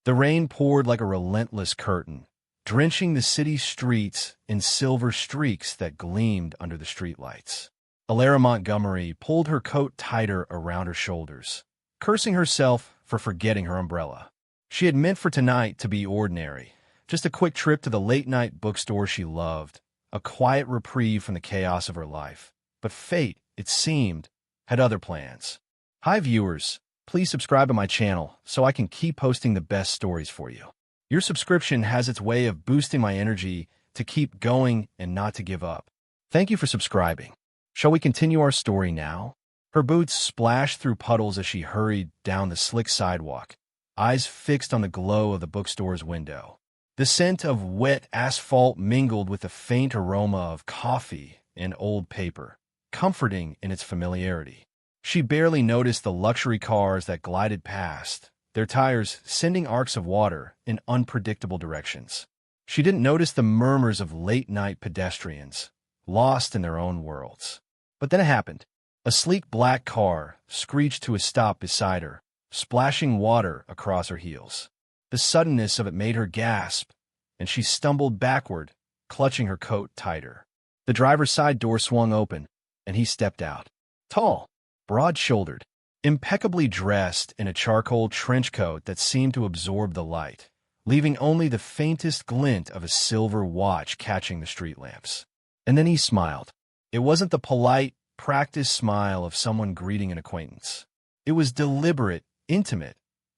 The rain poured like a relentless curtain, drenching the city streets in silver streaks that gleamed under the streetlights. Elara Montgomery pulled her coat tighter around her shoulders, cursing herself for forgetting her umbrella. She had meant for tonight to be ordinary, just a quick trip to the late-night bookstore she loved, a quiet reprieve from the chaos of her life. But fate, it seemed, had other plans. Hi viewers, please subscribe to my channel so I can keep posting the best stories for you. Your subscription has its way of boosting my energy to keep going and not to give up. Thank you for subscribing. Shall we continue our story now? Her boots splashed through puddles as she hurried down the slick sidewalk, eyes fixed on the glow of the bookstore's window. The scent of wet asphalt mingled with the faint aroma of coffee and old paper, comforting in its familiarity. She barely noticed the luxury cars that glided past, their tires sending arcs of water in unpredictable directions. She didn't notice the murmurs of late-night pedestrians, lost in their own worlds. But then it happened. A sleek black car screeched to a stop beside her, splashing water across her heels. The suddenness of it made her gasp, and she stumbled backward, clutching her coat tighter. The driver's side door swung open, and he stepped out. Tall, broad-shouldered, impeccably dressed in a charcoal trench coat that seemed to absorb the light, leaving only the faintest glint of a silver watch catching the street lamps. And then he smiled. It wasn't the polite, practiced smile of someone greeting an acquaintance. It was deliberate, intimate,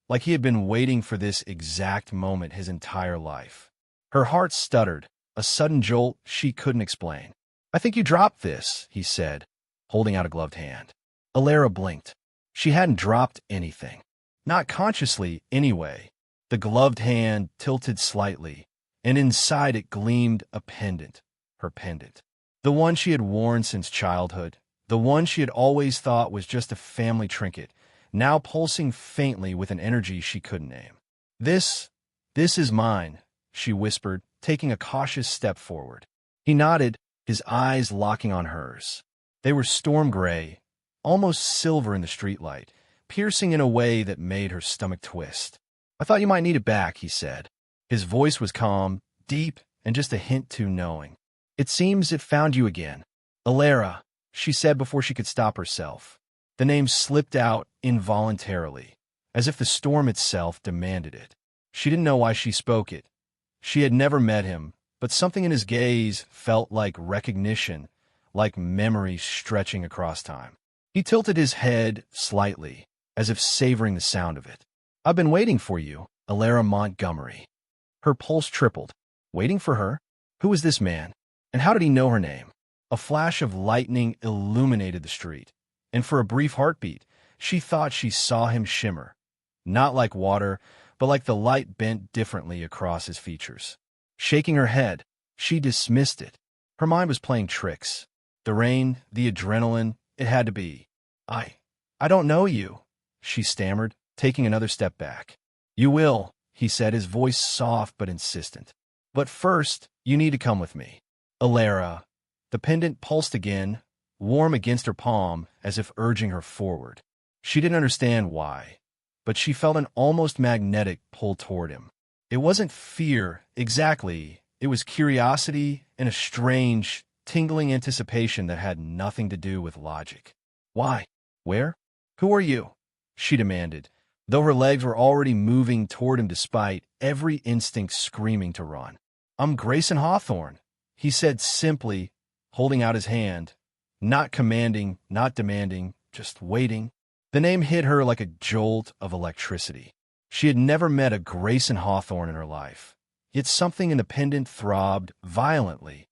like he had been waiting for this exact moment his entire life. Her heart stuttered, a sudden jolt she couldn't explain. "I think you dropped this," he said, holding out a gloved hand. Elara blinked. She hadn't dropped anything. Not consciously, anyway. The gloved hand tilted slightly, and inside it gleamed a pendant, her pendant. The one she had worn since childhood, the one she had always thought was just a family trinket, now pulsing faintly with an energy she couldn't name. This is mine," she whispered, taking a cautious step forward. He nodded, his eyes locking on hers. They were storm gray, almost silver in the streetlight, piercing in a way that made her stomach twist. "I thought you might need it back," he said. His voice was calm, deep, and just a hint too knowing. "It seems it found you again." "Elara," she said before she could stop herself. The name slipped out involuntarily, as if the storm itself demanded it. She didn't know why she spoke it. She had never met him, but something in his gaze felt like recognition, like memory stretching across time. He tilted his head slightly, as if savoring the sound of it. "I've been waiting for you, Elara Montgomery." Her pulse tripled. Waiting for her? Who was this man? And how did he know her name? A flash of lightning illuminated the street, and for a brief heartbeat, she thought she saw him shimmer. Not like water, but like the light bent differently across his features. Shaking her head, she dismissed it. Her mind was playing tricks. The rain, the adrenaline, it had to be. I don't know you," she stammered, taking another step back. "You will," he said, his voice soft but insistent. "But first, you need to come with me." Elara. The pendant pulsed again, warm against her palm, as if urging her forward. She didn't understand why, but she felt an almost magnetic pull toward him. It wasn't fear, exactly. It was curiosity and a strange, tingling anticipation that had nothing to do with logic. "Why? Where? Who are you?" she demanded, though her legs were already moving toward him despite every instinct screaming to run. "I'm Grayson Hawthorne," he said simply, holding out his hand, not commanding, not demanding, just waiting. The name hit her like a jolt of electricity. She had never met a Grayson Hawthorne in her life, yet something in the pendant throbbed violently,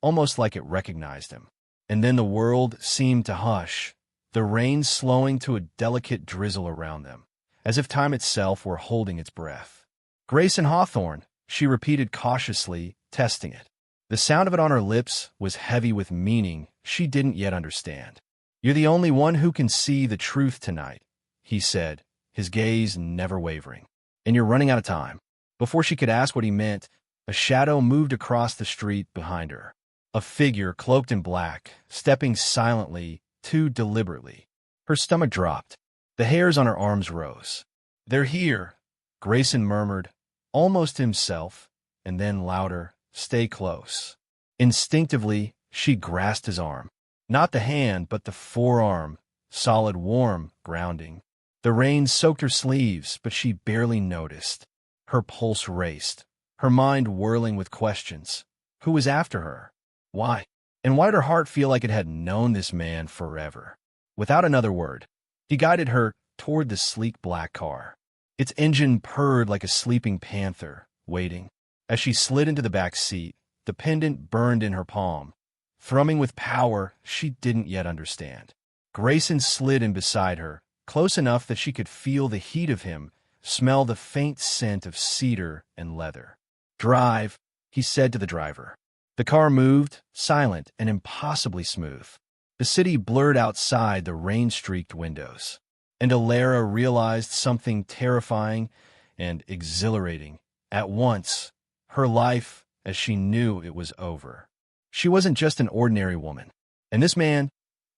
almost like it recognized him. And then the world seemed to hush, the rain slowing to a delicate drizzle around them, as if time itself were holding its breath. "Grayson Hawthorne," she repeated cautiously, testing it. The sound of it on her lips was heavy with meaning she didn't yet understand. "You're the only one who can see the truth tonight," he said, his gaze never wavering. "And you're running out of time." Before she could ask what he meant, a shadow moved across the street behind her. A figure cloaked in black, stepping silently, too deliberately. Her stomach dropped. The hairs on her arms rose. "They're here," Grayson murmured, almost to himself, and then louder, "Stay close." Instinctively, she grasped his arm. Not the hand, but the forearm, solid, warm, grounding. The rain soaked her sleeves, but she barely noticed. Her pulse raced, her mind whirling with questions. Who was after her? Why? And why did her heart feel like it had known this man forever? Without another word, he guided her toward the sleek black car. Its engine purred like a sleeping panther, waiting. As she slid into the back seat, the pendant burned in her palm, thrumming with power she didn't yet understand. Grayson slid in beside her, close enough that she could feel the heat of him, smell the faint scent of cedar and leather. "Drive," he said to the driver. The car moved, silent and impossibly smooth. The city blurred outside the rain-streaked windows, and Elara realized something terrifying and exhilarating. At once, her life, as she knew it, was over. She wasn't just an ordinary woman, and this man,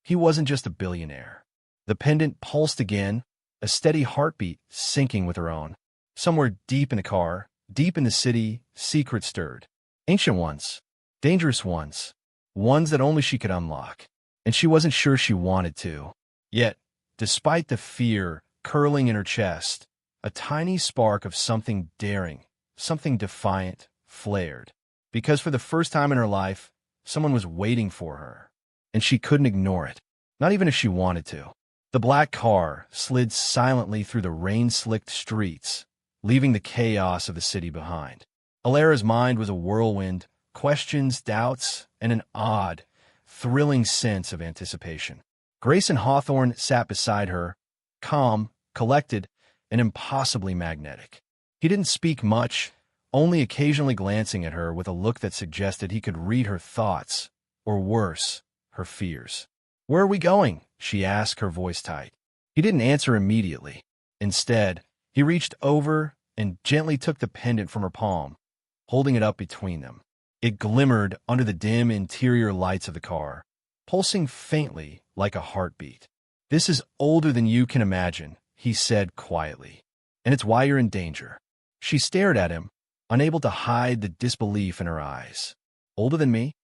he wasn't just a billionaire. The pendant pulsed again, a steady heartbeat syncing with her own. Somewhere deep in the car, deep in the city, secrets stirred. Ancient ones, dangerous ones, ones that only she could unlock. And she wasn't sure she wanted to. Yet, despite the fear curling in her chest, a tiny spark of something daring, something defiant, flared. Because for the first time in her life, someone was waiting for her. And she couldn't ignore it, not even if she wanted to. The black car slid silently through the rain-slicked streets, leaving the chaos of the city behind. Elara's mind was a whirlwind, questions, doubts, and an odd, thrilling sense of anticipation. Grayson Hawthorne sat beside her, calm, collected, and impossibly magnetic. He didn't speak much, only occasionally glancing at her with a look that suggested he could read her thoughts, or worse, her fears. "Where are we going?" she asked, her voice tight. He didn't answer immediately. Instead, he reached over and gently took the pendant from her palm, holding it up between them. It glimmered under the dim interior lights of the car, pulsing faintly like a heartbeat. "This is older than you can imagine," he said quietly, "and it's why you're in danger." She stared at him, unable to hide the disbelief in her eyes. "Older than me?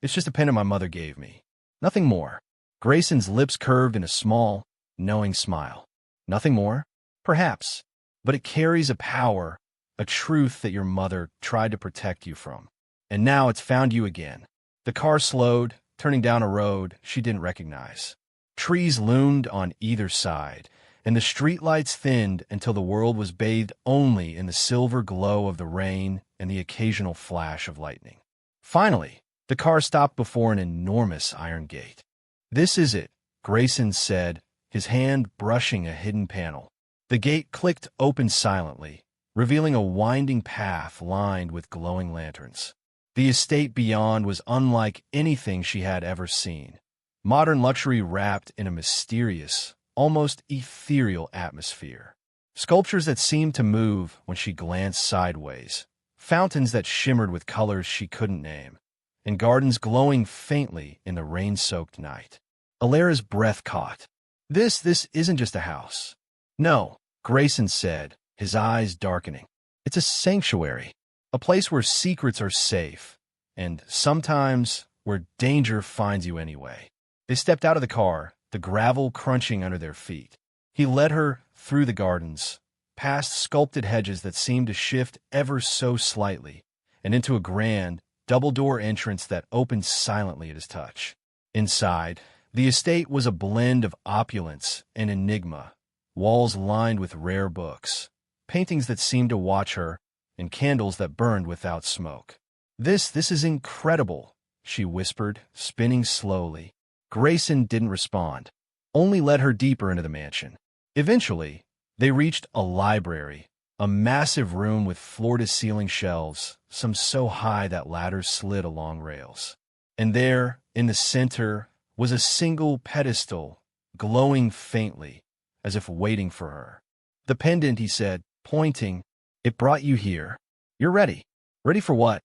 It's just a pendant my mother gave me. Nothing more." Grayson's lips curved in a small, knowing smile. "Nothing more? Perhaps. But it carries a power, a truth that your mother tried to protect you from. And now it's found you again." The car slowed, turning down a road she didn't recognize. Trees loomed on either side, and the streetlights thinned until the world was bathed only in the silver glow of the rain and the occasional flash of lightning. Finally, the car stopped before an enormous iron gate. "This is it," Grayson said, his hand brushing a hidden panel. The gate clicked open silently, revealing a winding path lined with glowing lanterns. The estate beyond was unlike anything she had ever seen. Modern luxury wrapped in a mysterious, almost ethereal atmosphere. Sculptures that seemed to move when she glanced sideways, fountains that shimmered with colors she couldn't name, and gardens glowing faintly in the rain-soaked night. Elara's breath caught. This isn't just a house." "No," Grayson said, his eyes darkening. "It's a sanctuary, a place where secrets are safe, and sometimes where danger finds you anyway." They stepped out of the car, the gravel crunching under their feet. He led her through the gardens, past sculpted hedges that seemed to shift ever so slightly, and into a grand, double-door entrance that opened silently at his touch. Inside, the estate was a blend of opulence and enigma, walls lined with rare books, paintings that seemed to watch her, and candles that burned without smoke. This is incredible," she whispered, spinning slowly. Grayson didn't respond, only led her deeper into the mansion. Eventually, they reached a library, a massive room with floor-to-ceiling shelves, some so high that ladders slid along rails. And there, in the center, was a single pedestal, glowing faintly, as if waiting for her. "The pendant," he said, pointing, "it brought you here. You're ready." "Ready for what?"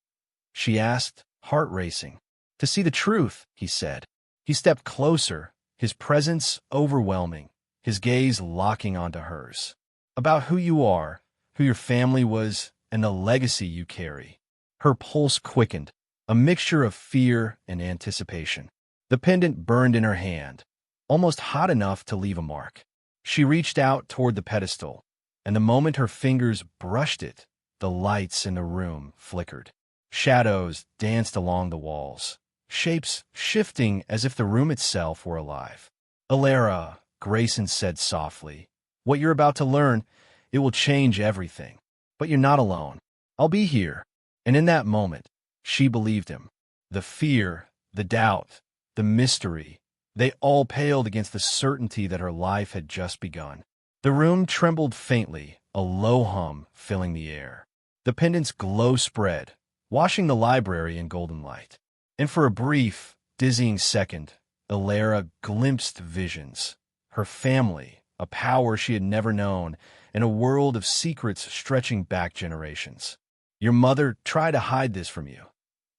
she asked, heart racing. "To see the truth," he said. He stepped closer, his presence overwhelming, his gaze locking onto hers. "About who you are, who your family was, and the legacy you carry. Her pulse quickened, a mixture of fear and anticipation. The pendant burned in her hand, almost hot enough to leave a mark. She reached out toward the pedestal, and the moment her fingers brushed it, the lights in the room flickered. Shadows danced along the walls, shapes shifting as if the room itself were alive. "Elara," Grayson said softly, "what you're about to learn, it will change everything. But you're not alone. I'll be here." And in that moment, she believed him. The fear, the doubt, the mystery, they all paled against the certainty that her life had just begun. The room trembled faintly, a low hum filling the air. The pendant's glow spread, washing the library in golden light. And for a brief, dizzying second, Elara glimpsed visions. Her family, a power she had never known, and a world of secrets stretching back generations. "Your mother tried to hide this from you,"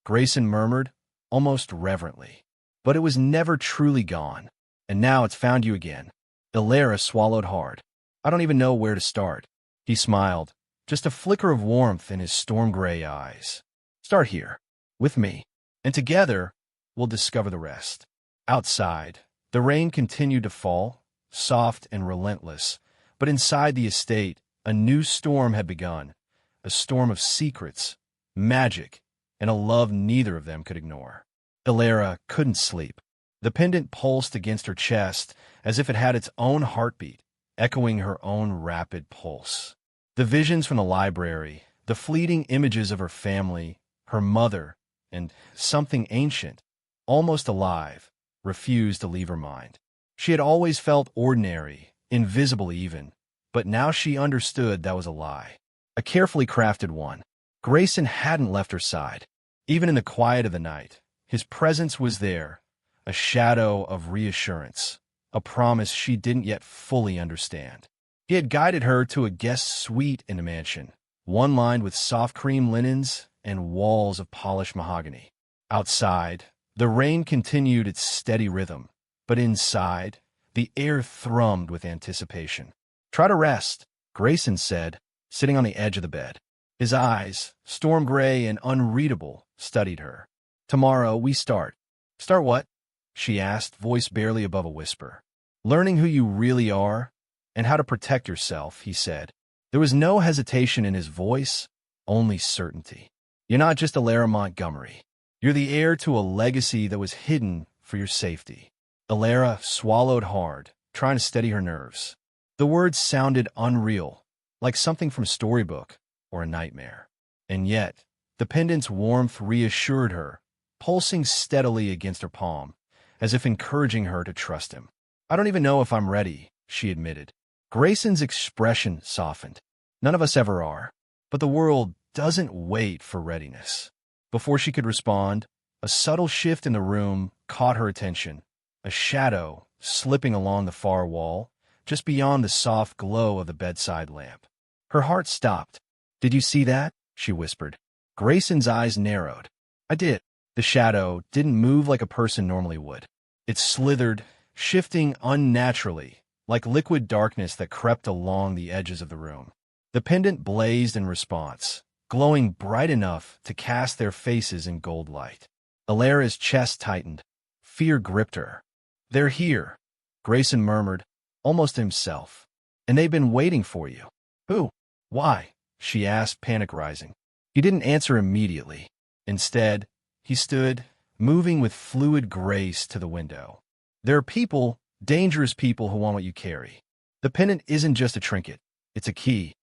Grayson murmured, almost reverently. "But it was never truly gone, and now it's found you again." Elara swallowed hard. "I don't even know where to start." He smiled, just a flicker of warmth in his storm-gray eyes. "Start here, with me, and together we'll discover the rest." Outside, the rain continued to fall, soft and relentless, but inside the estate, a new storm had begun, a storm of secrets, magic, and a love neither of them could ignore. Elara couldn't sleep. The pendant pulsed against her chest as if it had its own heartbeat, echoing her own rapid pulse. The visions from the library, the fleeting images of her family, her mother, and something ancient, almost alive, refused to leave her mind. She had always felt ordinary, invisible even, but now she understood that was a lie. A carefully crafted one. Grayson hadn't left her side. Even in the quiet of the night, his presence was there, a shadow of reassurance, a promise she didn't yet fully understand. He had guided her to a guest suite in the mansion, one lined with soft cream linens and walls of polished mahogany. Outside, the rain continued its steady rhythm, but inside, the air thrummed with anticipation. "Try to rest," Grayson said, sitting on the edge of the bed. His eyes, storm-gray and unreadable, studied her. "Tomorrow we start." "Start what?" she asked, voice barely above a whisper. "Learning who you really are and how to protect yourself," he said. There was no hesitation in his voice, only certainty. "You're not just Elara Montgomery. You're the heir to a legacy that was hidden for your safety." Elara swallowed hard, trying to steady her nerves. The words sounded unreal, like something from a storybook or a nightmare. And yet, the pendant's warmth reassured her, pulsing steadily against her palm, as if encouraging her to trust him. "I don't even know if I'm ready," she admitted. Grayson's expression softened. "None of us ever are. But the world doesn't wait for readiness." Before she could respond, a subtle shift in the room caught her attention, a shadow slipping along the far wall, just beyond the soft glow of the bedside lamp. Her heart stopped. "Did you see that?" she whispered. Grayson's eyes narrowed. "I did." The shadow didn't move like a person normally would. It slithered, shifting unnaturally, like liquid darkness that crept along the edges of the room. The pendant blazed in response, glowing bright enough to cast their faces in gold light. Elara's chest tightened. Fear gripped her. "They're here," Grayson murmured, almost to himself. "And they've been waiting for you." "Who? Why?" she asked, panic rising. He didn't answer immediately. Instead, he stood, moving with fluid grace to the window. "There are people, dangerous people, who want what you carry. The pendant isn't just a trinket. It's a key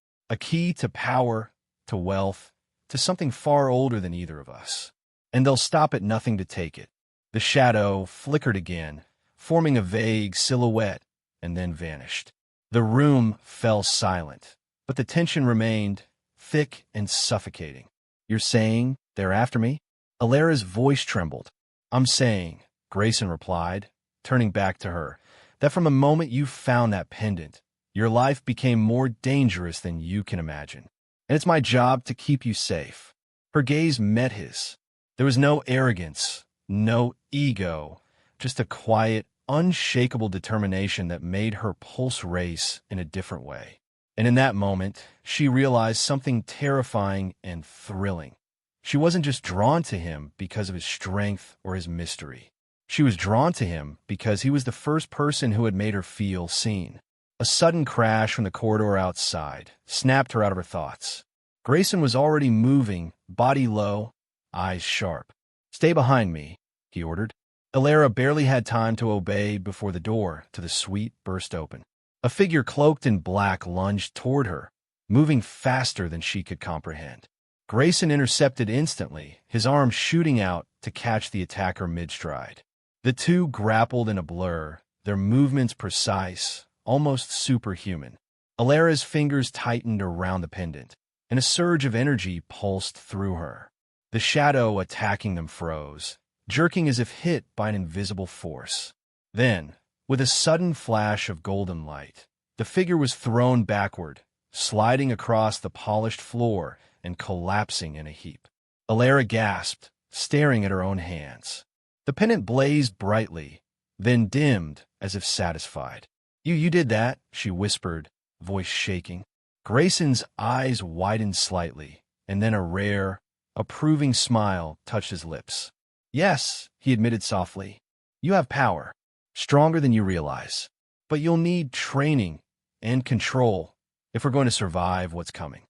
to power, to wealth, to something far older than either of us. And they'll stop at nothing to take it." The shadow flickered again, forming a vague silhouette, and then vanished. The room fell silent, but the tension remained, thick and suffocating. "You're saying they're after me?" Elara's voice trembled. "I'm saying," Grayson replied, turning back to her, "that from the moment you found that pendant, your life became more dangerous than you can imagine. And it's my job to keep you safe." Her gaze met his. There was no arrogance, no ego, just a quiet, unshakable determination that made her pulse race in a different way. And in that moment, she realized something terrifying and thrilling. She wasn't just drawn to him because of his strength or his mystery. She was drawn to him because he was the first person who had made her feel seen. A sudden crash from the corridor outside snapped her out of her thoughts. Grayson was already moving, body low, eyes sharp. "Stay behind me," he ordered. Elara barely had time to obey before the door to the suite burst open. A figure cloaked in black lunged toward her, moving faster than she could comprehend. Grayson intercepted instantly, his arm shooting out to catch the attacker mid-stride. The two grappled in a blur, their movements precise, almost superhuman. Elara's fingers tightened around the pendant, and a surge of energy pulsed through her. The shadow attacking them froze, jerking as if hit by an invisible force. Then, with a sudden flash of golden light, the figure was thrown backward, sliding across the polished floor and collapsing in a heap. Elara gasped, staring at her own hands. The pendant blazed brightly, then dimmed as if satisfied. You did that," she whispered, voice shaking. Grayson's eyes widened slightly, and then a rare, approving smile touched his lips. "Yes," he admitted softly. "You have power, stronger than you realize. But you'll need training and control if we're going to survive what's coming."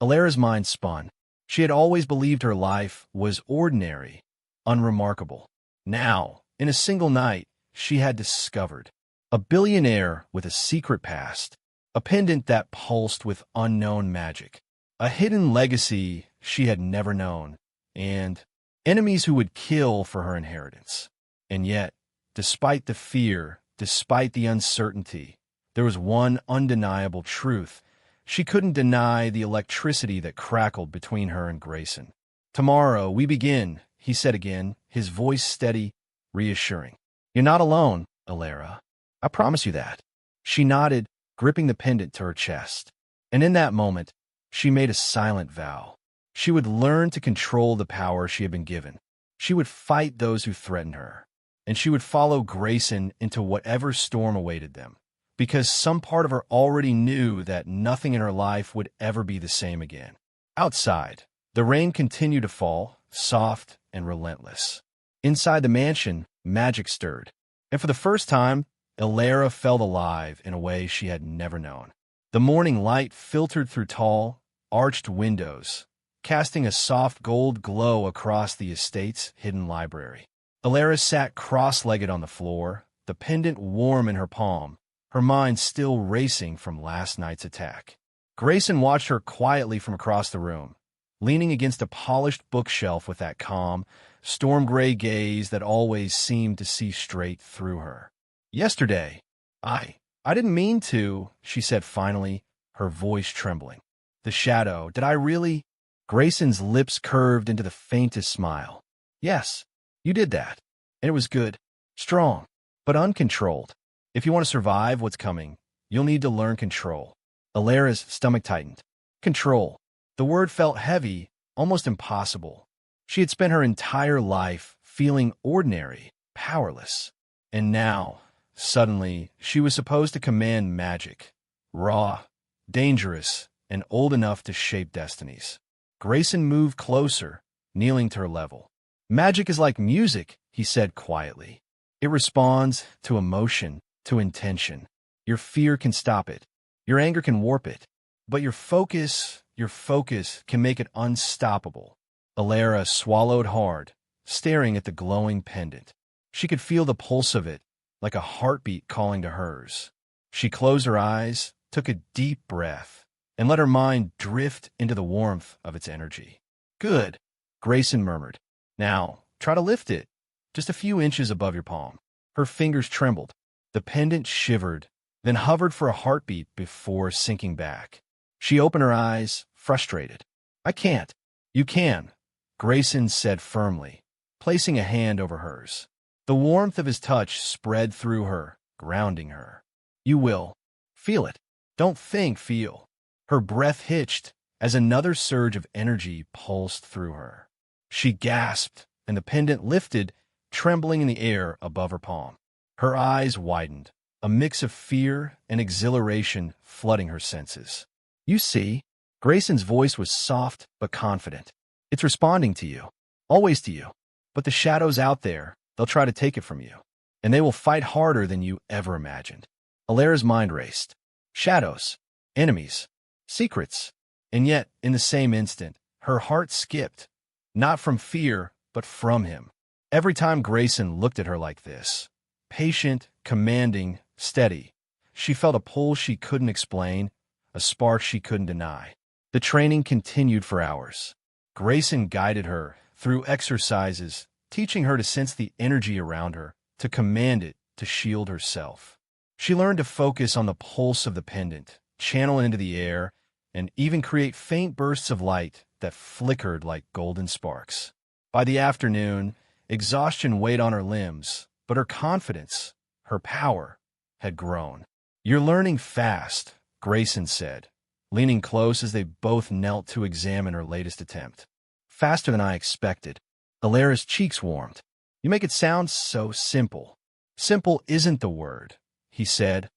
Elara's mind spun. She had always believed her life was ordinary, unremarkable. Now, in a single night, she had discovered a billionaire with a secret past, a pendant that pulsed with unknown magic, a hidden legacy she had never known, and enemies who would kill for her inheritance. And yet, despite the fear, despite the uncertainty, there was one undeniable truth. She couldn't deny the electricity that crackled between her and Grayson. "Tomorrow we begin," he said again, his voice steady, reassuring. "You're not alone, Elara. I promise you that." She nodded, gripping the pendant to her chest. And in that moment, she made a silent vow. She would learn to control the power she had been given. She would fight those who threatened her. And she would follow Grayson into whatever storm awaited them. Because some part of her already knew that nothing in her life would ever be the same again. Outside, the rain continued to fall, soft and relentless. Inside the mansion, magic stirred. And for the first time, Elara felt alive in a way she had never known. The morning light filtered through tall, arched windows, casting a soft gold glow across the estate's hidden library. Elara sat cross-legged on the floor, the pendant warm in her palm, her mind still racing from last night's attack. Grayson watched her quietly from across the room, leaning against a polished bookshelf with that calm, storm-gray gaze that always seemed to see straight through her. "Yesterday, I didn't mean to," she said finally, her voice trembling. "The shadow, did I really?" Grayson's lips curved into the faintest smile. "Yes, you did that. And it was good, strong, but uncontrolled. If you want to survive what's coming, you'll need to learn control." Elara's stomach tightened. Control. The word felt heavy, almost impossible. She had spent her entire life feeling ordinary, powerless. And now, suddenly, she was supposed to command magic. Raw, dangerous, and old enough to shape destinies. Grayson moved closer, kneeling to her level. "Magic is like music," he said quietly. "It responds to emotion, to intention. Your fear can stop it. Your anger can warp it. But your focus can make it unstoppable." Elara swallowed hard, staring at the glowing pendant. She could feel the pulse of it, like a heartbeat calling to hers. She closed her eyes, took a deep breath, and let her mind drift into the warmth of its energy. "Good," Grayson murmured. "Now, try to lift it, just a few inches above your palm." Her fingers trembled. The pendant shivered, then hovered for a heartbeat before sinking back. She opened her eyes, frustrated. "I can't." "You can," Grayson said firmly, placing a hand over hers. The warmth of his touch spread through her, grounding her. "You will. Feel it. Don't think, feel." Her breath hitched as another surge of energy pulsed through her. She gasped, and the pendant lifted, trembling in the air above her palm. Her eyes widened, a mix of fear and exhilaration flooding her senses. You see, Grayson's voice was soft but confident. It's responding to you, always to you. But the shadows out there, they'll try to take it from you. And they will fight harder than you ever imagined. Elara's mind raced. Shadows, enemies, secrets. And yet, in the same instant, her heart skipped. Not from fear, but from him. Every time Grayson looked at her like this, patient, commanding, steady, she felt a pull she couldn't explain, a spark she couldn't deny. The training continued for hours. Grayson guided her through exercises, teaching her to sense the energy around her, to command it, to shield herself. She learned to focus on the pulse of the pendant, channel it into the air, and even create faint bursts of light that flickered like golden sparks. By the afternoon, exhaustion weighed on her limbs, but her confidence, her power, had grown. "You're learning fast," Grayson said, leaning close as they both knelt to examine her latest attempt. "Faster than I expected." Elara's cheeks warmed. "You make it sound so simple." "Simple isn't the word," he said,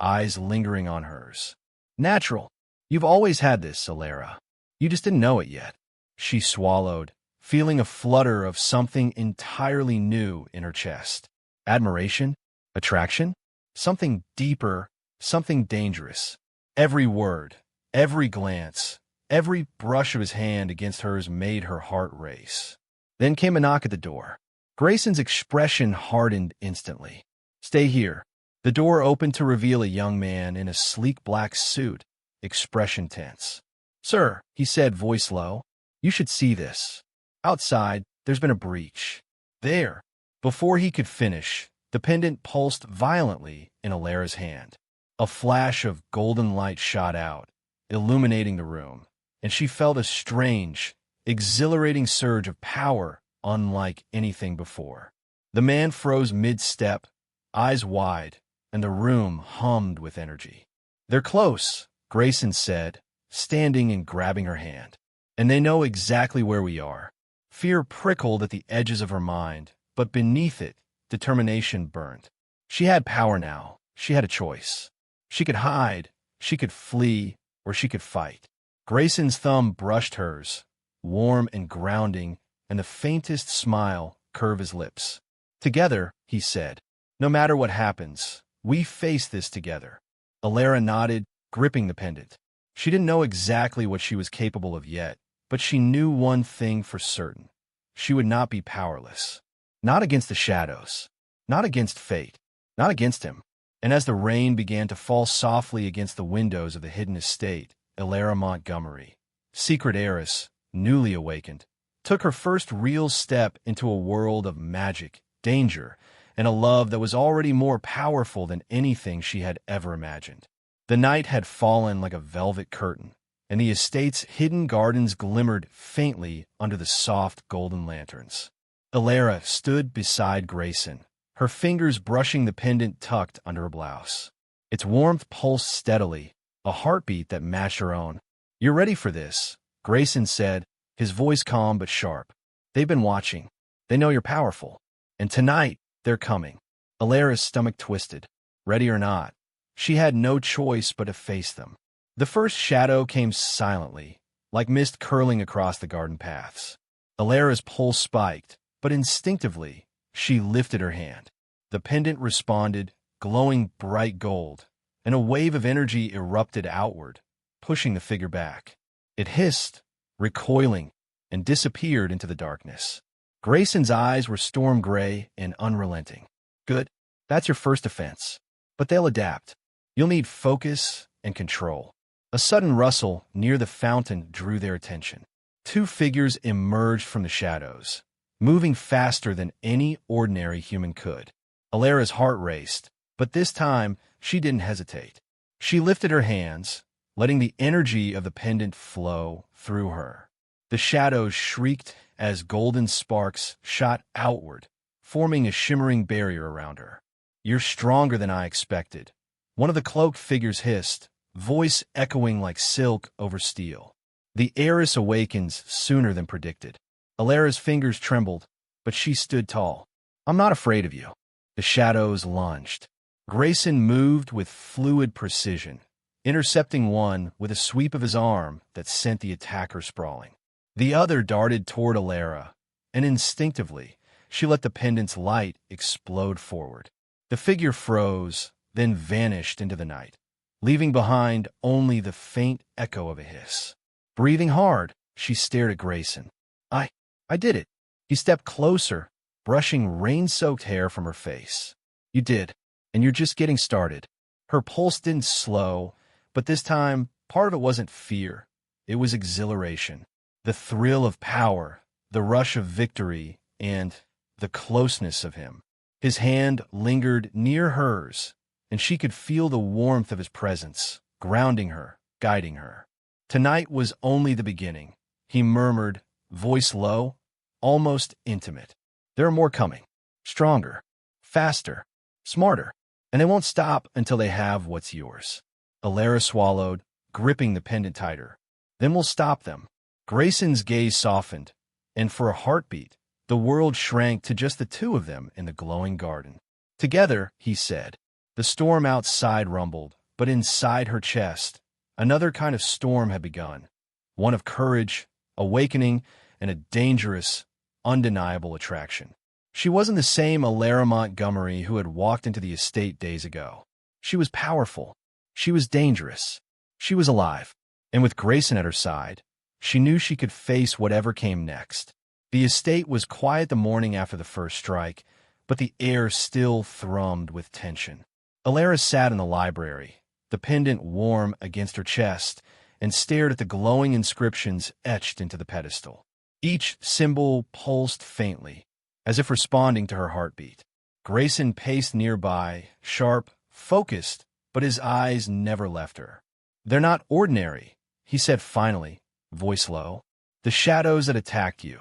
eyes lingering on hers. "Natural. You've always had this, Elara. You just didn't know it yet." She swallowed, feeling a flutter of something entirely new in her chest. Admiration? Attraction? Something deeper, something dangerous. Every word, every glance, every brush of his hand against hers made her heart race. Then came a knock at the door. Grayson's expression hardened instantly. "Stay here." The door opened to reveal a young man in a sleek black suit, expression tense. "Sir," he said, voice low, "you should see this. Outside, there's been a breach." There. Before he could finish, the pendant pulsed violently in Elara's hand. A flash of golden light shot out, illuminating the room, and she felt a strange, exhilarating surge of power unlike anything before. The man froze mid-step, eyes wide, and the room hummed with energy. "They're close," Grayson said, standing and grabbing her hand. "And they know exactly where we are." Fear prickled at the edges of her mind, but beneath it, determination burned. She had power now. She had a choice. She could hide, she could flee, or she could fight. Grayson's thumb brushed hers, warm and grounding, and the faintest smile curved his lips. "Together," he said. "No matter what happens, we face this together." Elara nodded, gripping the pendant. She didn't know exactly what she was capable of yet, but she knew one thing for certain. She would not be powerless. Not against the shadows. Not against fate. Not against him. And as the rain began to fall softly against the windows of the hidden estate, Elara Montgomery, Secret Heiress, newly awakened, took her first real step into a world of magic, danger, and a love that was already more powerful than anything she had ever imagined. The night had fallen like a velvet curtain, and the estate's hidden gardens glimmered faintly under the soft golden lanterns. Elara stood beside Grayson, her fingers brushing the pendant tucked under her blouse. Its warmth pulsed steadily, a heartbeat that matched her own. "You're ready for this," Grayson said, his voice calm but sharp. "They've been watching. They know you're powerful. And tonight, they're coming." Elara's stomach twisted. Ready or not, she had no choice but to face them. The first shadow came silently, like mist curling across the garden paths. Elara's pulse spiked, but instinctively, she lifted her hand. The pendant responded, glowing bright gold, and a wave of energy erupted outward, pushing the figure back. It hissed, recoiling, and disappeared into the darkness. Grayson's eyes were storm gray and unrelenting. "Good. That's your first offense. But they'll adapt. You'll need focus and control." A sudden rustle near the fountain drew their attention. Two figures emerged from the shadows, moving faster than any ordinary human could. Elara's heart raced, but this time she didn't hesitate. She lifted her hands, letting the energy of the pendant flow through her. The shadows shrieked as golden sparks shot outward, forming a shimmering barrier around her. "You're stronger than I expected," one of the cloaked figures hissed, voice echoing like silk over steel. "The heiress awakens sooner than predicted." Elara's fingers trembled, but she stood tall. "I'm not afraid of you." The shadows lunged. Grayson moved with fluid precision, intercepting one with a sweep of his arm that sent the attacker sprawling. The other darted toward Elara, and instinctively, she let the pendant's light explode forward. The figure froze, then vanished into the night, leaving behind only the faint echo of a hiss. Breathing hard, she stared at Grayson. I did it. He stepped closer, brushing rain-soaked hair from her face. You did, and you're just getting started. Her pulse didn't slow, but this time, part of it wasn't fear. It was exhilaration. The thrill of power, the rush of victory, and the closeness of him. His hand lingered near hers, and she could feel the warmth of his presence, grounding her, guiding her. Tonight was only the beginning, he murmured, voice low, almost intimate. There are more coming. Stronger, faster, smarter, and they won't stop until they have what's yours. Elara swallowed, gripping the pendant tighter. Then we'll stop them. Grayson's gaze softened, and for a heartbeat, the world shrank to just the two of them in the glowing garden. Together, he said. The storm outside rumbled, but inside her chest, another kind of storm had begun. One of courage, awakening, and a dangerous, undeniable attraction. She wasn't the same Elara Montgomery who had walked into the estate days ago. She was powerful. She was dangerous. She was alive. And with Grayson at her side, she knew she could face whatever came next. The estate was quiet the morning after the first strike, but the air still thrummed with tension. Elara sat in the library, the pendant warm against her chest, and stared at the glowing inscriptions etched into the pedestal. Each symbol pulsed faintly, as if responding to her heartbeat. Grayson paced nearby, sharp, focused, but his eyes never left her. They're not ordinary, he said finally, voice low. The shadows that attacked you.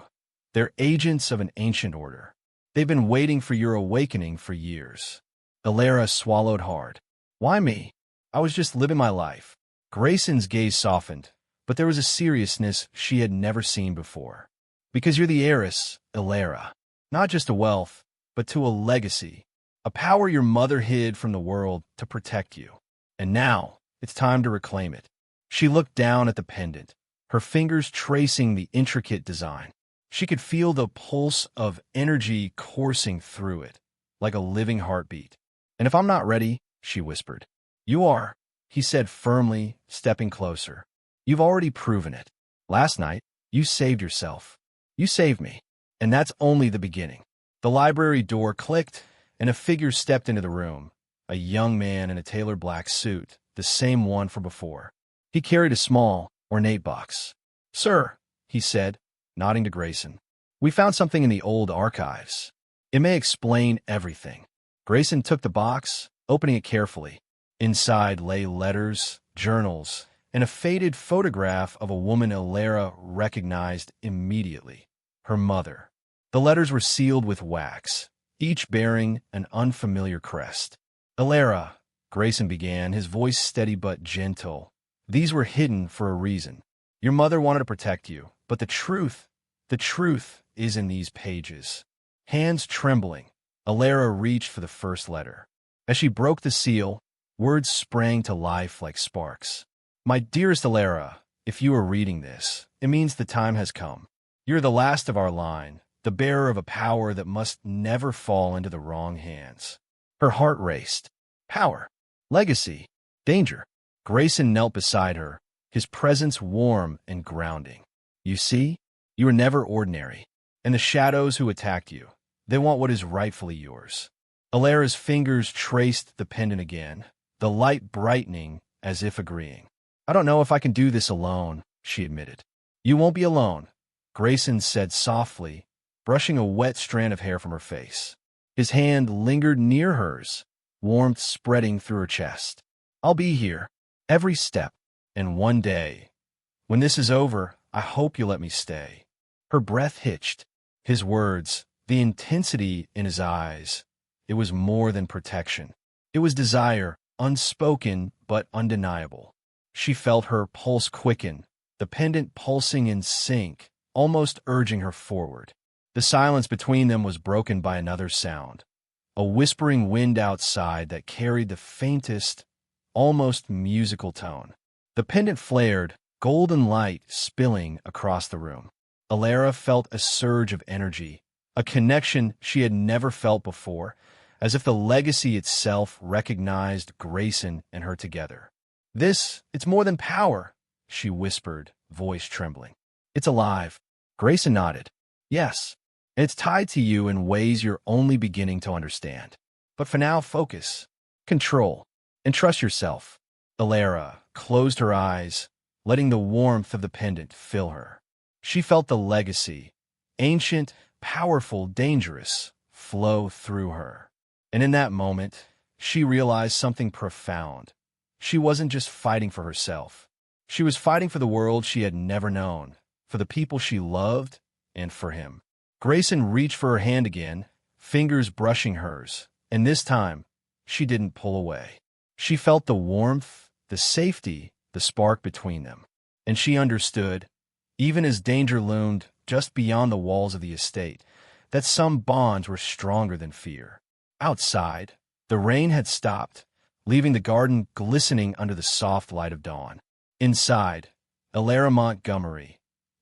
They're agents of an ancient order. They've been waiting for your awakening for years. Elara swallowed hard. Why me? I was just living my life. Grayson's gaze softened, but there was a seriousness she had never seen before. Because you're the heiress, Elara. Not just to wealth, but to a legacy. A power your mother hid from the world to protect you. And now, it's time to reclaim it. She looked down at the pendant, her fingers tracing the intricate design. She could feel the pulse of energy coursing through it, like a living heartbeat. And if I'm not ready, she whispered. You are, he said firmly, stepping closer. You've already proven it. Last night, you saved yourself. You saved me. And that's only the beginning. The library door clicked, and a figure stepped into the room, a young man in a tailored black suit, the same one from before. He carried a small, ornate box. Sir, he said, nodding to Grayson, we found something in the old archives. It may explain everything. Grayson took the box, opening it carefully. Inside lay letters, journals, and a faded photograph of a woman Elara recognized immediately, her mother. The letters were sealed with wax, each bearing an unfamiliar crest. Elara, Grayson began, his voice steady but gentle. These were hidden for a reason. Your mother wanted to protect you, but the truth is in these pages. Hands trembling, Elara reached for the first letter. As she broke the seal, words sprang to life like sparks. My dearest Elara, if you are reading this, it means the time has come. You're the last of our line, the bearer of a power that must never fall into the wrong hands. Her heart raced. Power, legacy, danger. Grayson knelt beside her, his presence warm and grounding. You see, you are never ordinary. And the shadows who attacked you, they want what is rightfully yours. Elara's fingers traced the pendant again, the light brightening as if agreeing. I don't know if I can do this alone, she admitted. You won't be alone, Grayson said softly, brushing a wet strand of hair from her face. His hand lingered near hers, warmth spreading through her chest. I'll be here, every step, and one day, when this is over, I hope you'll let me stay. Her breath hitched. His words, the intensity in his eyes, it was more than protection. It was desire, unspoken but undeniable. She felt her pulse quicken, the pendant pulsing in sync, almost urging her forward. The silence between them was broken by another sound, a whispering wind outside that carried the faintest, almost musical tone. The pendant flared, golden light spilling across the room. Elara felt a surge of energy, a connection she had never felt before, as if the legacy itself recognized Grayson and her together. It's more than power, she whispered, voice trembling. It's alive. Grayson nodded. Yes, and it's tied to you in ways you're only beginning to understand. But for now, focus, control, and trust yourself. Elara closed her eyes, letting the warmth of the pendant fill her. She felt the legacy, ancient, powerful, dangerous, flow through her. And in that moment, she realized something profound. She wasn't just fighting for herself. She was fighting for the world she had never known, for the people she loved, and for him. Grayson reached for her hand again, fingers brushing hers, and this time, she didn't pull away. She felt the warmth, the safety, the spark between them. And she understood, even as danger loomed just beyond the walls of the estate, that some bonds were stronger than fear. Outside, the rain had stopped, leaving the garden glistening under the soft light of dawn. Inside, Elara Montgomery,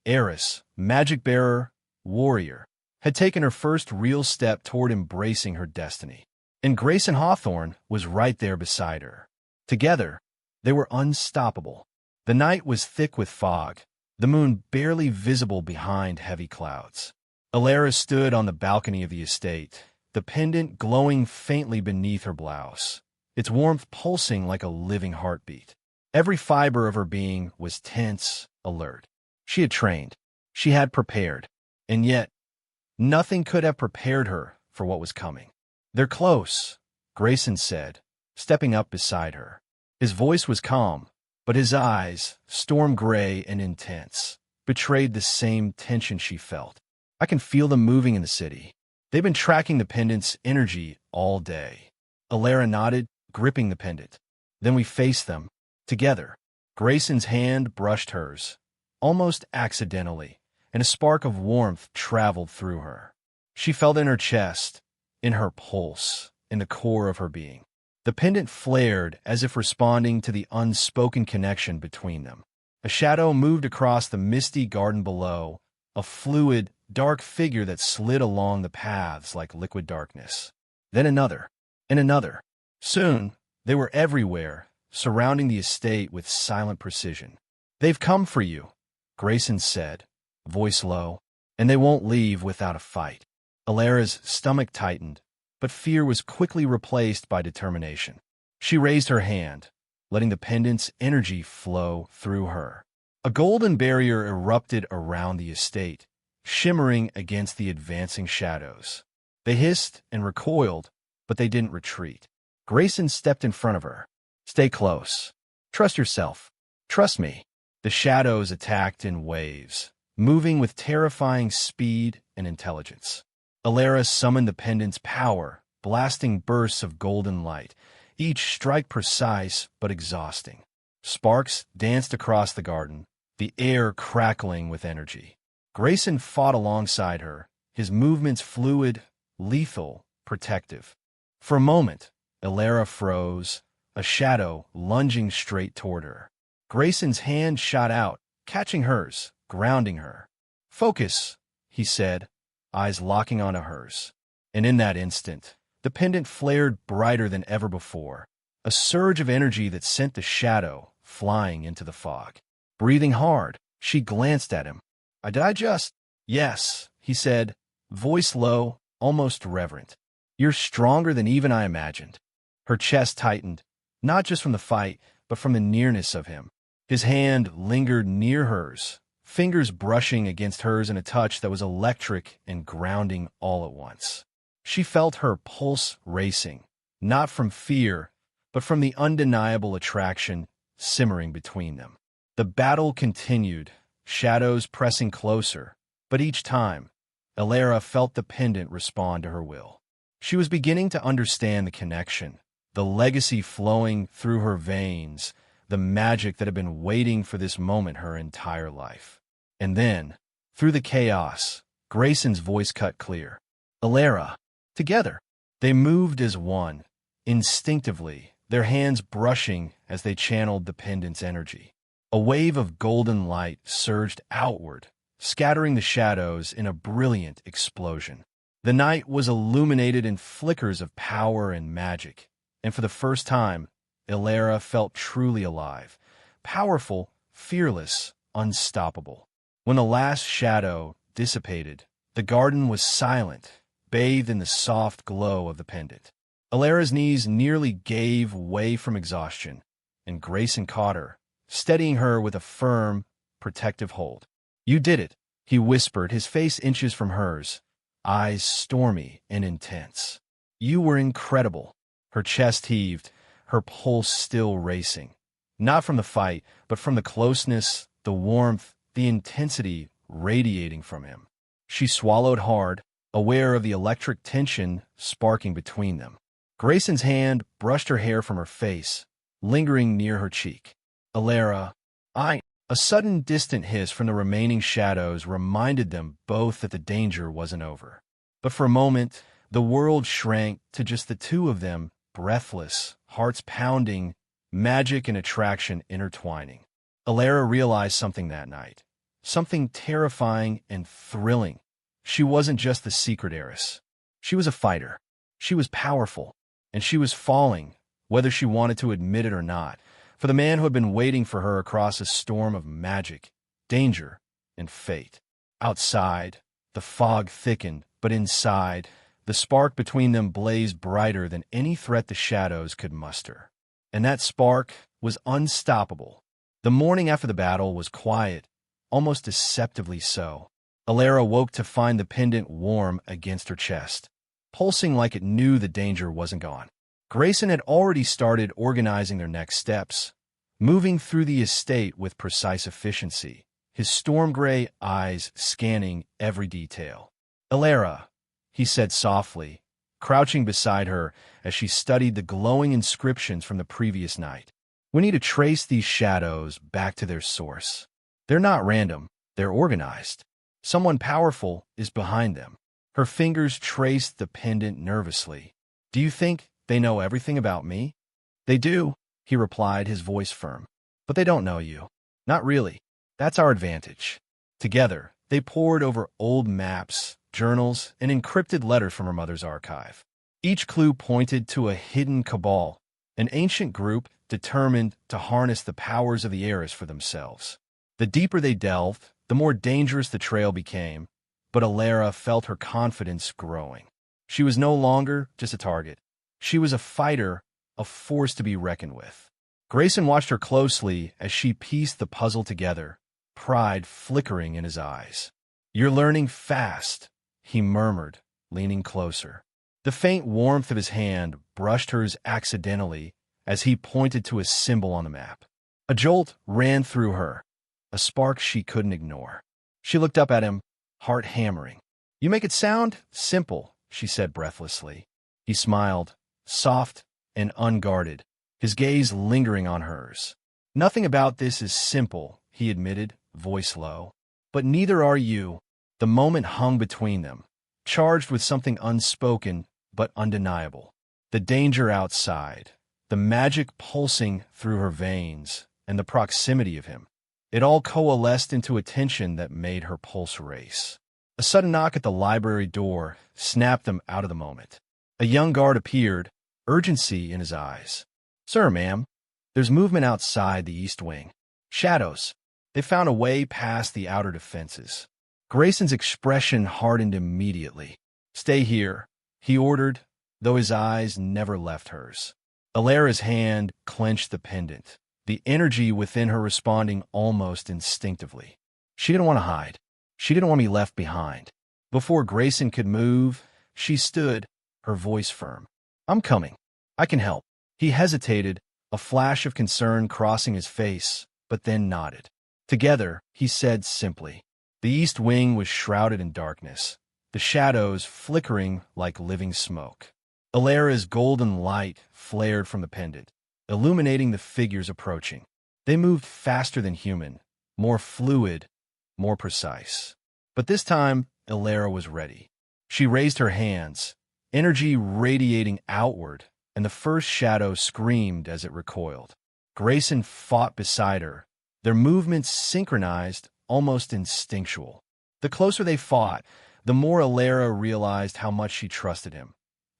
heiress, magic bearer, warrior, had taken her first real step toward embracing her destiny. And Grayson Hawthorne was right there beside her. Together, they were unstoppable. The night was thick with fog, the moon barely visible behind heavy clouds. Elara stood on the balcony of the estate, the pendant glowing faintly beneath her blouse, its warmth pulsing like a living heartbeat. Every fiber of her being was tense, alert. She had trained. She had prepared. And yet, nothing could have prepared her for what was coming. "They're close," Grayson said, stepping up beside her. His voice was calm, but his eyes, storm gray and intense, betrayed the same tension she felt. "I can feel them moving in the city. They've been tracking the pendant's energy all day." Elara nodded, gripping the pendant. "Then we face them, together." Grayson's hand brushed hers, almost accidentally, and a spark of warmth traveled through her. She felt in her chest, in her pulse, in the core of her being. The pendant flared as if responding to the unspoken connection between them. A shadow moved across the misty garden below, a fluid, dark figure that slid along the paths like liquid darkness. Then another, and another. Soon, they were everywhere, surrounding the estate with silent precision. "They've come for you," Grayson said, voice low, "and they won't leave without a fight." Elara's stomach tightened, but fear was quickly replaced by determination. She raised her hand, letting the pendant's energy flow through her. A golden barrier erupted around the estate, shimmering against the advancing shadows. They hissed and recoiled, but they didn't retreat. Grayson stepped in front of her. "Stay close. Trust yourself. Trust me." The shadows attacked in waves, moving with terrifying speed and intelligence. Elara summoned the pendant's power, blasting bursts of golden light, each strike precise but exhausting. Sparks danced across the garden, the air crackling with energy. Grayson fought alongside her, his movements fluid, lethal, protective. For a moment, Elara froze, a shadow lunging straight toward her. Grayson's hand shot out, catching hers, grounding her. "Focus," he said, eyes locking onto hers. And in that instant, the pendant flared brighter than ever before, a surge of energy that sent the shadow flying into the fog. Breathing hard, she glanced at him. Did I just—" "Yes," he said, voice low, almost reverent. "You're stronger than even I imagined." Her chest tightened, not just from the fight, but from the nearness of him. His hand lingered near hers, fingers brushing against hers in a touch that was electric and grounding all at once. She felt her pulse racing, not from fear, but from the undeniable attraction simmering between them. The battle continued, shadows pressing closer, but each time, Elara felt the pendant respond to her will. She was beginning to understand the connection, the legacy flowing through her veins, the magic that had been waiting for this moment her entire life. And then, through the chaos, Grayson's voice cut clear. "Elara." Together, they moved as one. Instinctively, their hands brushing as they channeled the pendant's energy. A wave of golden light surged outward, scattering the shadows in a brilliant explosion. The night was illuminated in flickers of power and magic, and for the first time, Elara felt truly alive, powerful, fearless, unstoppable. When the last shadow dissipated, the garden was silent, bathed in the soft glow of the pendant. Elara's knees nearly gave way from exhaustion, and Grayson caught her, steadying her with a firm, protective hold. "You did it," he whispered, his face inches from hers, eyes stormy and intense. "You were incredible." Her chest heaved, her pulse still racing. Not from the fight, but from the closeness, the warmth, the intensity radiating from him. She swallowed hard, aware of the electric tension sparking between them. Grayson's hand brushed her hair from her face, lingering near her cheek. "Elara, I—" A sudden distant hiss from the remaining shadows reminded them both that the danger wasn't over. But for a moment, the world shrank to just the two of them, breathless, hearts pounding, magic and attraction intertwining. Elara realized something that night, something terrifying and thrilling. She wasn't just the secret heiress. She was a fighter. She was powerful, and she was falling, whether she wanted to admit it or not, for the man who had been waiting for her across a storm of magic, danger, and fate. Outside, the fog thickened, but inside, the spark between them blazed brighter than any threat the shadows could muster. And that spark was unstoppable. The morning after the battle was quiet, almost deceptively so. Elara woke to find the pendant warm against her chest, pulsing like it knew the danger wasn't gone. Grayson had already started organizing their next steps, moving through the estate with precise efficiency, his storm-gray eyes scanning every detail. "Elara," he said softly, crouching beside her as she studied the glowing inscriptions from the previous night. "We need to trace these shadows back to their source. They're not random, they're organized. Someone powerful is behind them." Her fingers traced the pendant nervously. "Do you think they know everything about me?" "They do," he replied, his voice firm. "But they don't know you. Not really. That's our advantage." Together, they pored over old maps, journals, and encrypted letters from her mother's archive. Each clue pointed to a hidden cabal, an ancient group determined to harness the powers of the heiress for themselves. The deeper they delved, the more dangerous the trail became, but Elara felt her confidence growing. She was no longer just a target. She was a fighter, a force to be reckoned with. Grayson watched her closely as she pieced the puzzle together, pride flickering in his eyes. "You're learning fast," he murmured, leaning closer. The faint warmth of his hand brushed hers accidentally as he pointed to a symbol on the map. A jolt ran through her, a spark she couldn't ignore. She looked up at him, heart hammering. "You make it sound simple," she said breathlessly. He smiled, soft and unguarded, his gaze lingering on hers. "Nothing about this is simple," he admitted, voice low. "But neither are you." The moment hung between them, charged with something unspoken but undeniable. The danger outside, the magic pulsing through her veins, and the proximity of him. It all coalesced into a tension that made her pulse race. A sudden knock at the library door snapped them out of the moment. A young guard appeared, urgency in his eyes. "Sir, ma'am, there's movement outside the east wing. Shadows. They found a way past the outer defenses." Grayson's expression hardened immediately. "Stay here," he ordered, though his eyes never left hers. Elara's hand clenched the pendant, the energy within her responding almost instinctively. She didn't want to hide. She didn't want to be left behind. Before Grayson could move, she stood, her voice firm. "I'm coming. I can help." He hesitated, a flash of concern crossing his face, but then nodded. Together, he said simply. The east wing was shrouded in darkness, the shadows flickering like living smoke. Elara's golden light flared from the pendant, illuminating the figures approaching. They moved faster than human, more fluid, more precise. But this time, Elara was ready. She raised her hands, energy radiating outward, and the first shadow screamed as it recoiled. Grayson fought beside her, their movements synchronized, almost instinctual. The closer they fought, the more Elara realized how much she trusted him.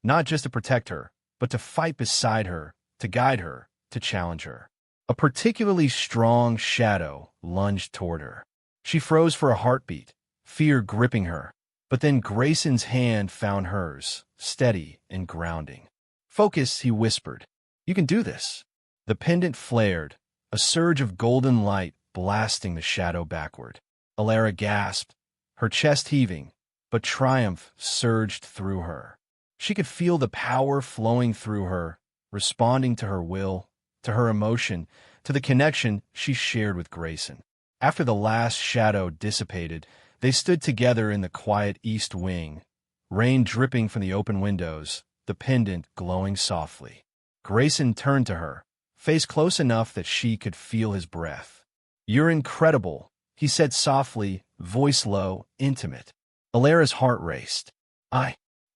Not just to protect her, but to fight beside her, to guide her, to challenge her. A particularly strong shadow lunged toward her. She froze for a heartbeat, fear gripping her, but then Grayson's hand found hers, steady and grounding. "Focus," he whispered. "You can do this." The pendant flared, a surge of golden light blasting the shadow backward. Elara gasped, her chest heaving, but triumph surged through her. She could feel the power flowing through her, responding to her will, to her emotion, to the connection she shared with Grayson. After the last shadow dissipated, they stood together in the quiet east wing, rain dripping from the open windows, the pendant glowing softly. Grayson turned to her, face close enough that she could feel his breath. "You're incredible," he said softly, voice low, intimate. Elara's heart raced.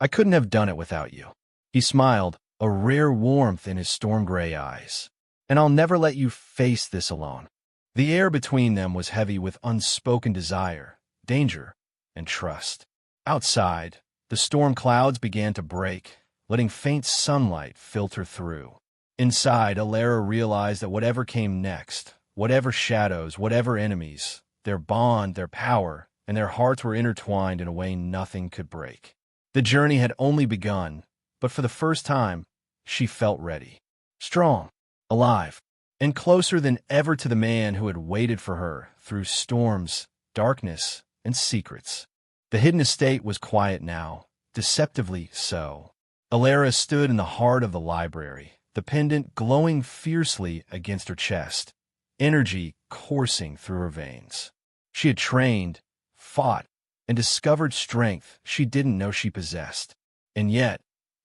I couldn't have done it without you." He smiled, a rare warmth in his storm-gray eyes. "And I'll never let you face this alone." The air between them was heavy with unspoken desire, danger, and trust. Outside, the storm clouds began to break, letting faint sunlight filter through. Inside, Elara realized that whatever came next, whatever shadows, whatever enemies, their bond, their power, and their hearts were intertwined in a way nothing could break. The journey had only begun, but for the first time, she felt ready. Strong, alive, and closer than ever to the man who had waited for her through storms, darkness, and secrets. The hidden estate was quiet now, deceptively so. Elara stood in the heart of the library, the pendant glowing fiercely against her chest, energy coursing through her veins. She had trained, fought, and discovered strength she didn't know she possessed. And yet,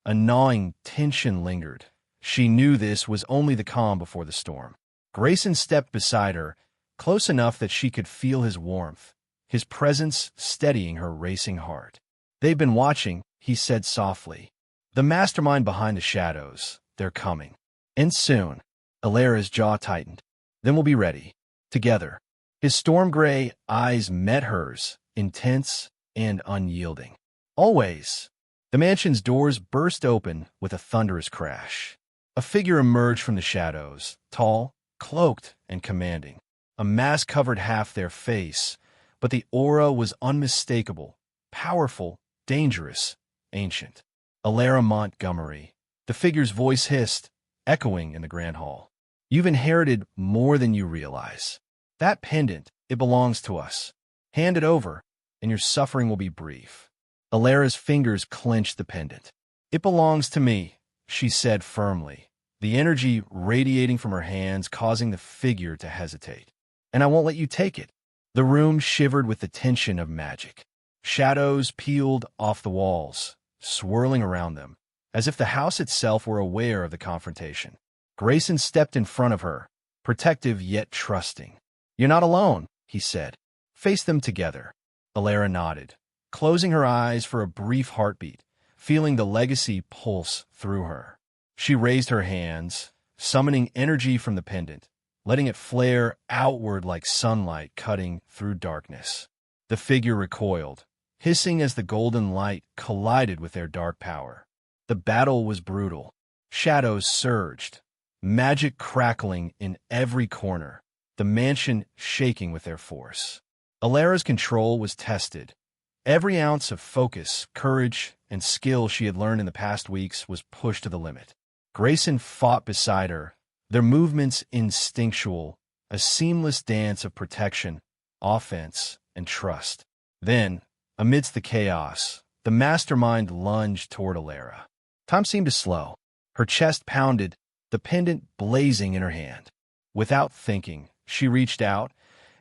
a gnawing tension lingered. She knew this was only the calm before the storm. Grayson stepped beside her, close enough that she could feel his warmth, his presence steadying her racing heart. "They've been watching," he said softly. "The mastermind behind the shadows. They're coming. And soon." Elara's jaw tightened. "Then we'll be ready. Together." His storm-gray eyes met hers, intense and unyielding. "Always." The mansion's doors burst open with a thunderous crash. A figure emerged from the shadows, tall, cloaked, and commanding. A mask covered half their face, but the aura was unmistakable, powerful, dangerous, ancient. "Elara Montgomery." The figure's voice hissed, echoing in the grand hall. "You've inherited more than you realize. That pendant, it belongs to us. Hand it over, and your suffering will be brief." Elara's fingers clenched the pendant. "It belongs to me," she said firmly, the energy radiating from her hands causing the figure to hesitate. "And I won't let you take it." The room shivered with the tension of magic. Shadows peeled off the walls, swirling around them, as if the house itself were aware of the confrontation. Grayson stepped in front of her, protective yet trusting. "You're not alone," he said. "Face them together." Elara nodded, closing her eyes for a brief heartbeat, feeling the legacy pulse through her. She raised her hands, summoning energy from the pendant, letting it flare outward like sunlight cutting through darkness. The figure recoiled, hissing as the golden light collided with their dark power. The battle was brutal. Shadows surged, magic crackling in every corner, the mansion shaking with their force. Elara's control was tested. Every ounce of focus, courage, and skill she had learned in the past weeks was pushed to the limit. Grayson fought beside her, their movements instinctual, a seamless dance of protection, offense, and trust. Then, amidst the chaos, the mastermind lunged toward Elara. Time seemed to slow. Her chest pounded, the pendant blazing in her hand. Without thinking, she reached out,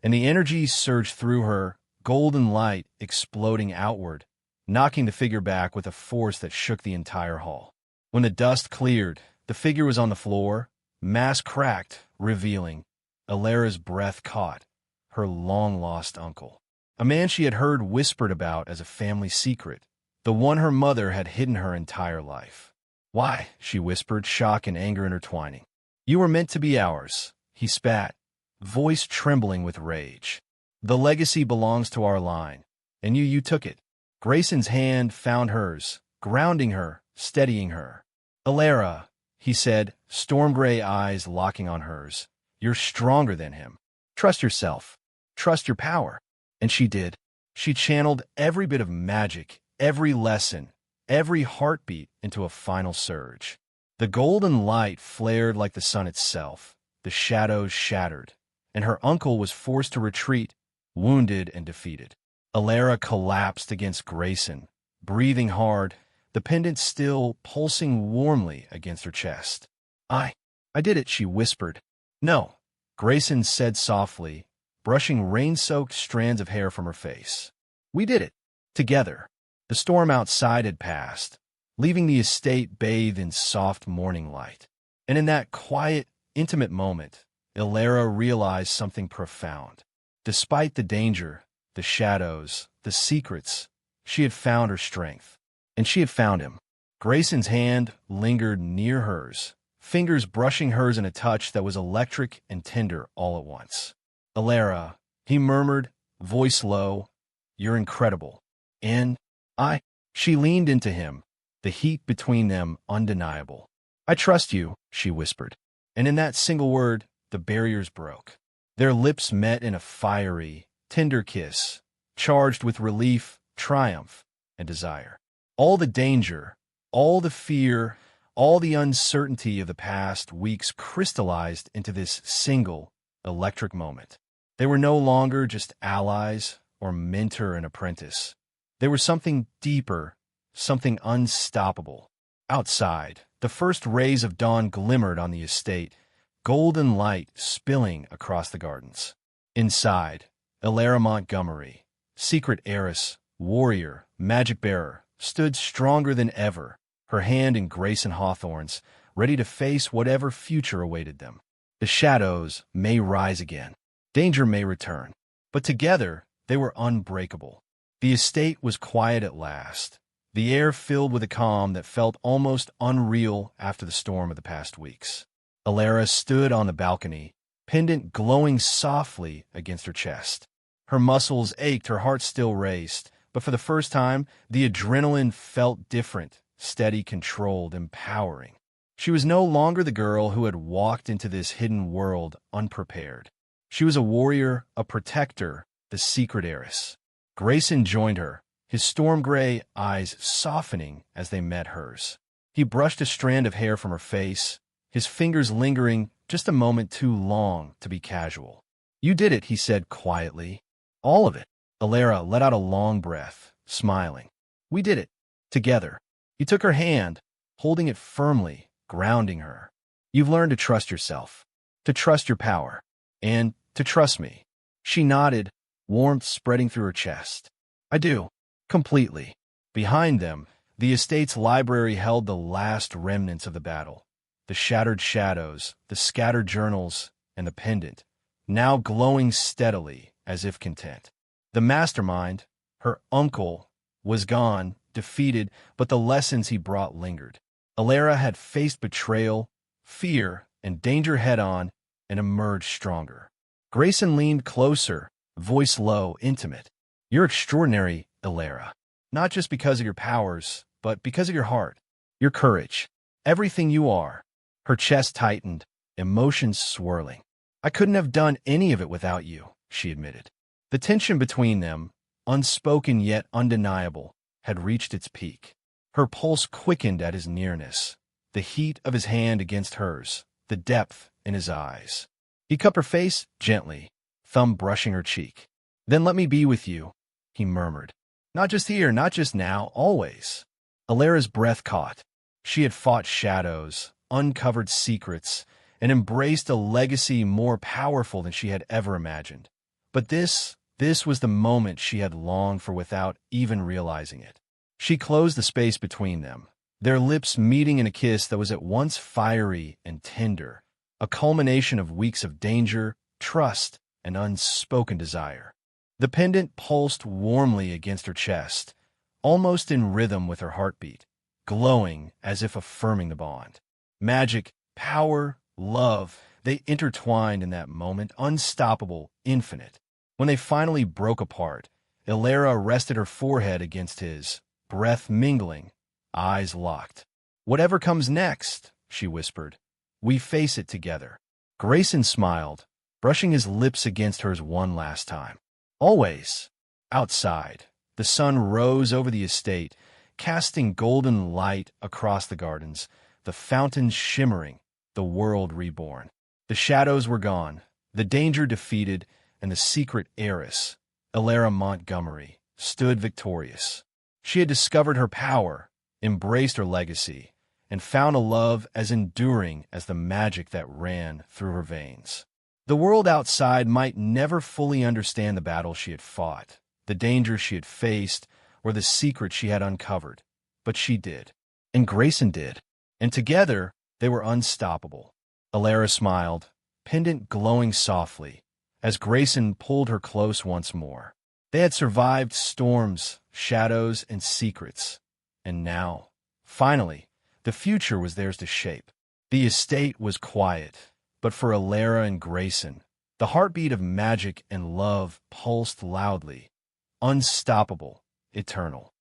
and the energy surged through her, golden light exploding outward, knocking the figure back with a force that shook the entire hall. When the dust cleared, the figure was on the floor, mask cracked, revealing Elara's breath caught, her long-lost uncle. A man she had heard whispered about as a family secret, the one her mother had hidden her entire life. Why? She whispered, shock and anger intertwining. You were meant to be ours, he spat, voice trembling with rage. The legacy belongs to our line, and you took it. Grayson's hand found hers, grounding her, steadying her. Elara, he said, storm-gray eyes locking on hers. You're stronger than him. Trust yourself. Trust your power. And she did. She channeled every bit of magic, every lesson, every heartbeat into a final surge. The golden light flared like the sun itself. The shadows shattered, and her uncle was forced to retreat, wounded and defeated. Elara collapsed against Grayson, breathing hard, the pendant still pulsing warmly against her chest. I did it, she whispered. No, Grayson said softly, brushing rain-soaked strands of hair from her face. We did it. Together. The storm outside had passed, leaving the estate bathed in soft morning light. And in that quiet, intimate moment, Elara realized something profound. Despite the danger, the shadows, the secrets, she had found her strength. And she had found him. Grayson's hand lingered near hers, fingers brushing hers in a touch that was electric and tender all at once. Elara, he murmured, voice low, you're incredible. And she leaned into him, the heat between them undeniable. I trust you, she whispered. And in that single word, the barriers broke. Their lips met in a fiery, tender kiss, charged with relief, triumph, and desire. All the danger, all the fear, all the uncertainty of the past weeks crystallized into this single, electric moment. They were no longer just allies or mentor and apprentice. They were something deeper, something unstoppable. Outside, the first rays of dawn glimmered on the estate, golden light spilling across the gardens. Inside, Elara Montgomery, Secret Heiress, warrior, magic bearer, stood stronger than ever, her hand in Grayson Hawthorne's, ready to face whatever future awaited them. The shadows may rise again. Danger may return. But together, they were unbreakable. The estate was quiet at last, the air filled with a calm that felt almost unreal after the storm of the past weeks. Elara stood on the balcony, pendant glowing softly against her chest. Her muscles ached, her heart still raced, but for the first time, the adrenaline felt different, steady, controlled, empowering. She was no longer the girl who had walked into this hidden world unprepared. She was a warrior, a protector, the Secret Heiress. Grayson joined her, his storm-gray eyes softening as they met hers. He brushed a strand of hair from her face, his fingers lingering just a moment too long to be casual. You did it, he said quietly. All of it. Elara let out a long breath, smiling. We did it. Together. He took her hand, holding it firmly, grounding her. You've learned to trust yourself, to trust your power, and to trust me. She nodded, warmth spreading through her chest. I do. Completely. Behind them, the estate's library held the last remnants of the battle. The shattered shadows, the scattered journals, and the pendant, now glowing steadily as if content. The mastermind, her uncle, was gone, defeated, but the lessons he brought lingered. Elara had faced betrayal, fear, and danger head-on and emerged stronger. Grayson leaned closer, voice low, intimate. You're extraordinary, Elara. Not just because of your powers, but because of your heart, your courage, everything you are. Her chest tightened, emotions swirling. I couldn't have done any of it without you, she admitted. The tension between them, unspoken yet undeniable, had reached its peak. Her pulse quickened at his nearness, the heat of his hand against hers, the depth in his eyes. He cupped her face gently, thumb brushing her cheek. Then let me be with you, he murmured. Not just here, not just now, always. Elara's breath caught. She had fought shadows, uncovered secrets, and embraced a legacy more powerful than she had ever imagined. But this was the moment she had longed for without even realizing it. She closed the space between them, their lips meeting in a kiss that was at once fiery and tender, a culmination of weeks of danger, trust, and unspoken desire. The pendant pulsed warmly against her chest, almost in rhythm with her heartbeat, glowing as if affirming the bond. Magic, power, love, they intertwined in that moment, unstoppable, infinite. When they finally broke apart, Elara rested her forehead against his, breath mingling, eyes locked. "Whatever comes next," she whispered, "we face it together." Grayson smiled, brushing his lips against hers one last time. Always. Outside, the sun rose over the estate, casting golden light across the gardens, the fountains shimmering, the world reborn. The shadows were gone, the danger defeated, and the secret heiress, Elara Montgomery, stood victorious. She had discovered her power, embraced her legacy, and found a love as enduring as the magic that ran through her veins. The world outside might never fully understand the battle she had fought, the dangers she had faced, or the secrets she had uncovered, but she did. And Grayson did. And together, they were unstoppable. Elara smiled, pendant glowing softly, as Grayson pulled her close once more. They had survived storms, shadows, and secrets. And now, finally, the future was theirs to shape. The estate was quiet, but for Elara and Grayson, the heartbeat of magic and love pulsed loudly, unstoppable, eternal.